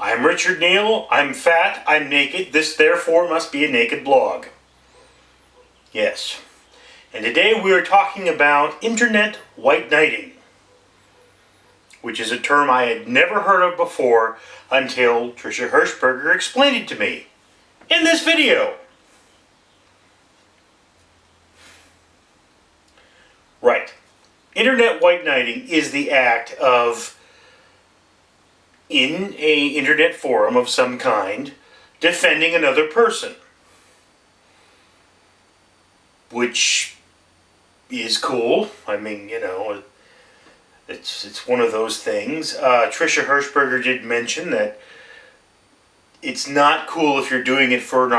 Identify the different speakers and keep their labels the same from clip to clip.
Speaker 1: I'm Richard Neal, I'm fat, I'm naked, this therefore must be a naked blog. Yes. And today we are talking about internet white knighting, which is a term I had never heard of before until Tricia Hirschberger explained it to me in this video. Right. Internet white knighting is the act of, in a internet forum of some kind, defending another person. Which is cool. I mean, you know, it's one of those things. Tricia Hirschberger did mention that it's not cool if you're doing it for an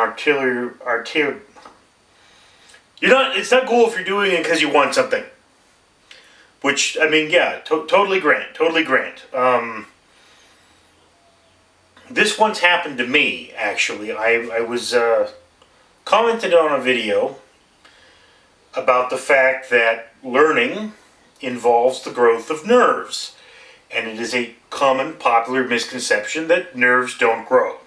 Speaker 1: it's not cool if you're doing it because you want something. Which, I mean, yeah, totally grant. This once happened to me, actually. I was commented on a video about the fact that learning involves the growth of nerves. And it is a common, popular misconception that nerves don't grow.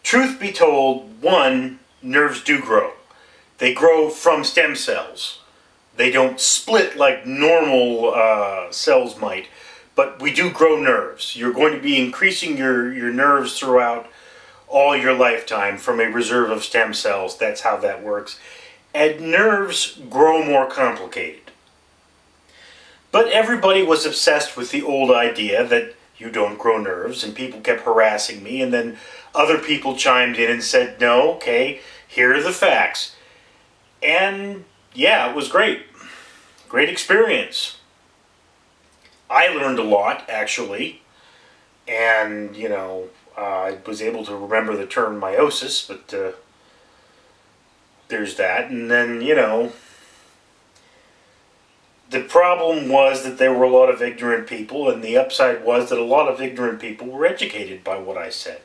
Speaker 1: Truth be told, one, nerves do grow. They grow from stem cells. They don't split like normal cells might, but we do grow nerves. You're going to be increasing your nerves throughout all your lifetime from a reserve of stem cells. That's how that works. And nerves grow more complicated. But everybody was obsessed with the old idea that you don't grow nerves, and people kept harassing me, and then other people chimed in and said, no, okay, here are the facts. And yeah, it was great. Great experience. I learned a lot, actually. And, you know, I was able to remember the term meiosis, but there's that. And then, you know, the problem was that there were a lot of ignorant people, and the upside was that a lot of ignorant people were educated by what I said.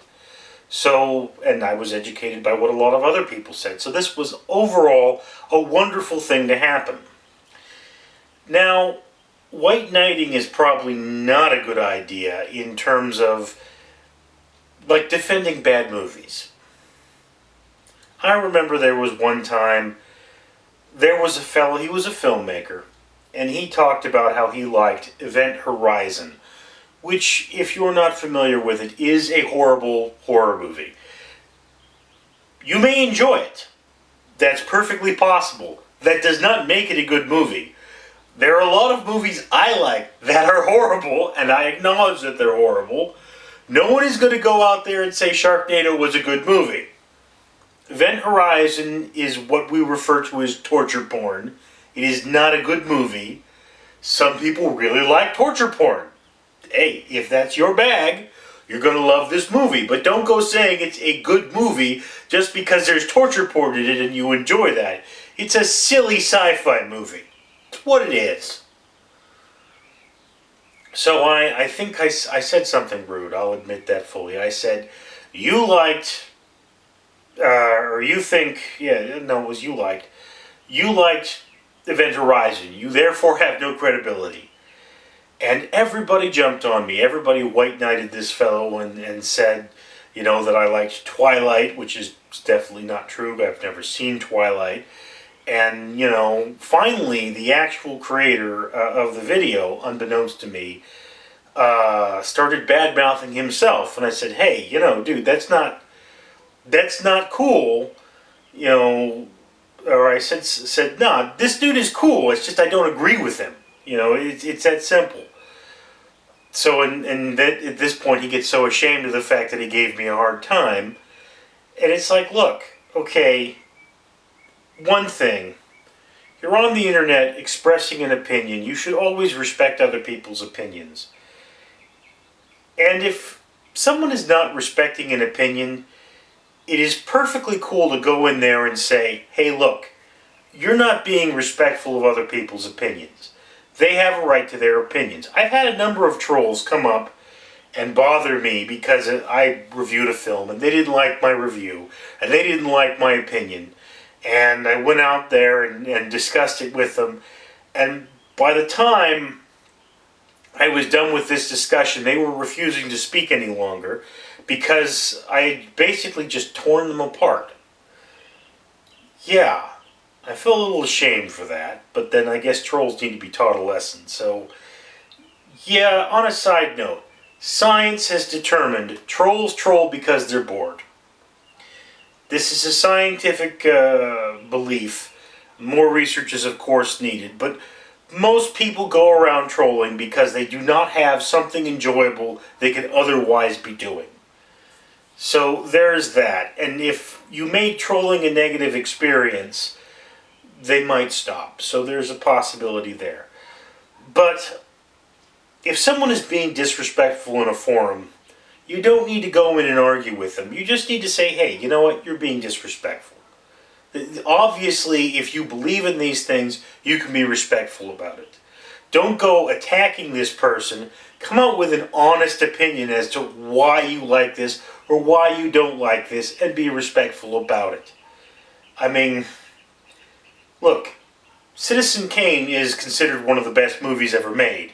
Speaker 1: So, and I was educated by what a lot of other people said. So this was overall a wonderful thing to happen. Now, white knighting is probably not a good idea in terms of, like, defending bad movies. I remember there was one time, there was a fellow, he was a filmmaker, and he talked about how he liked Event Horizon, which, if you're not familiar with it, is a horrible horror movie. You may enjoy it. That's perfectly possible. That does not make it a good movie. There are a lot of movies I like that are horrible, and I acknowledge that they're horrible. No one is going to go out there and say Sharknado was a good movie. Event Horizon is what we refer to as torture porn. It is not a good movie. Some people really like torture porn. Hey, if that's your bag, you're going to love this movie. But don't go saying it's a good movie just because there's torture porn in it and you enjoy that. It's a silly sci-fi movie. It's what it is. So I think I said something rude. I'll admit that fully. I said, you liked, or you think, yeah, no, it was you liked Event Horizon. You therefore have no credibility. And everybody jumped on me. Everybody white knighted this fellow and said, you know, that I liked Twilight, which is definitely not true. I've never seen Twilight. And, you know, finally, the actual creator of the video, unbeknownst to me, started bad-mouthing himself. And I said, hey, you know, dude, that's not cool. You know, or I said, no, this dude is cool. It's just I don't agree with him. You know, it's that simple. So, and that at this point, he gets so ashamed of the fact that he gave me a hard time. And it's like, look, okay, one thing. You're on the internet expressing an opinion. You should always respect other people's opinions. And if someone is not respecting an opinion, it is perfectly cool to go in there and say, hey, look, you're not being respectful of other people's opinions. They have a right to their opinions. I've had a number of trolls come up and bother me because I reviewed a film and they didn't like my review and they didn't like my opinion. And I went out there and discussed it with them. And by the time I was done with this discussion. They were refusing to speak any longer because I had basically just torn them apart. Yeah, I feel a little ashamed for that, but then I guess trolls need to be taught a lesson. So, yeah, on a side note, science has determined trolls troll because they're bored. This is a scientific belief. More research is, of course, needed, but most people go around trolling because they do not have something enjoyable they could otherwise be doing. So there's that. And if you made trolling a negative experience, they might stop. So there's a possibility there. But if someone is being disrespectful in a forum, you don't need to go in and argue with them. You just need to say, hey, you know what? You're being disrespectful. Obviously, if you believe in these things, you can be respectful about it. Don't go attacking this person. Come out with an honest opinion as to why you like this or why you don't like this, and be respectful about it. I mean, look, Citizen Kane is considered one of the best movies ever made.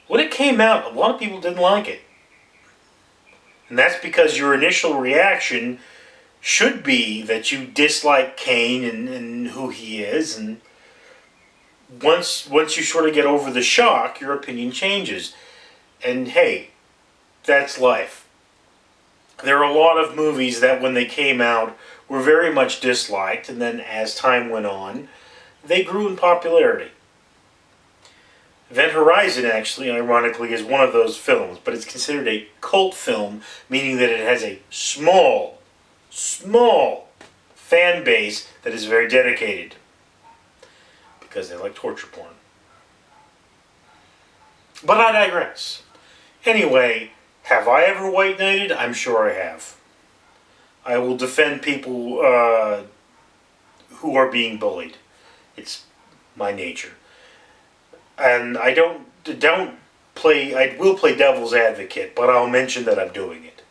Speaker 1: When it came out, a lot of people didn't like it. And that's because your initial reaction should be that you dislike Kane and who he is, and once you sort of get over the shock, your opinion changes. And hey, that's life. There are a lot of movies that when they came out were very much disliked, and then as time went on, they grew in popularity. Event Horizon, actually, ironically, is one of those films, but it's considered a cult film, meaning that it has a small fan base that is very dedicated because they like torture porn. But I digress. Anyway, have I ever white knighted? I'm sure I have. I will defend people who are being bullied. It's my nature. And I will play devil's advocate, but I'll mention that I'm doing it.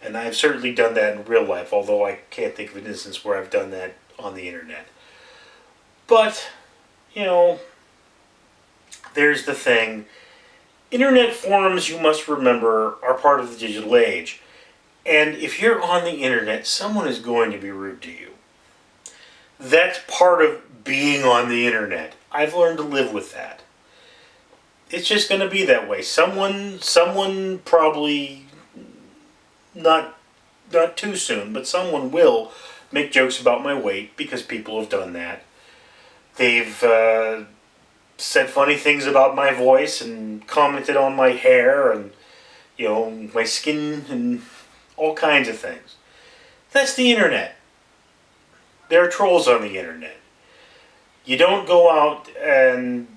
Speaker 1: And I've certainly done that in real life, although I can't think of an instance where I've done that on the internet. But, you know, there's the thing. Internet forums, you must remember, are part of the digital age. And if you're on the internet, someone is going to be rude to you. That's part of being on the internet. I've learned to live with that. It's just going to be that way. Someone probably, not too soon, but someone will make jokes about my weight because people have done that. They've said funny things about my voice and commented on my hair and, you know, my skin and all kinds of things. That's the internet. There are trolls on the internet. You don't go out and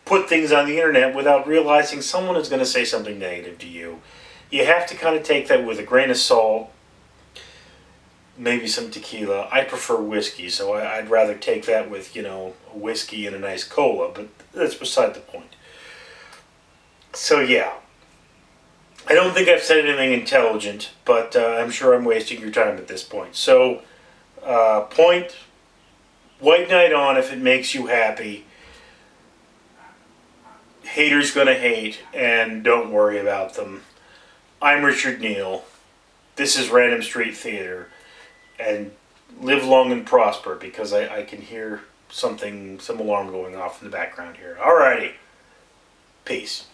Speaker 1: put things on the internet without realizing someone is going to say something negative to you. You have to kind of take that with a grain of salt, maybe some tequila. I prefer whiskey, so I'd rather take that with, you know, a whiskey and a nice cola, but that's beside the point. So yeah, I don't think I've said anything intelligent, but I'm sure I'm wasting your time at this point. So, point, white knight on if it makes you happy. Haters gonna hate, and don't worry about them. I'm Richard Neal. This is Random Street Theater, and live long and prosper, because I can hear some alarm going off in the background here. Alrighty, peace.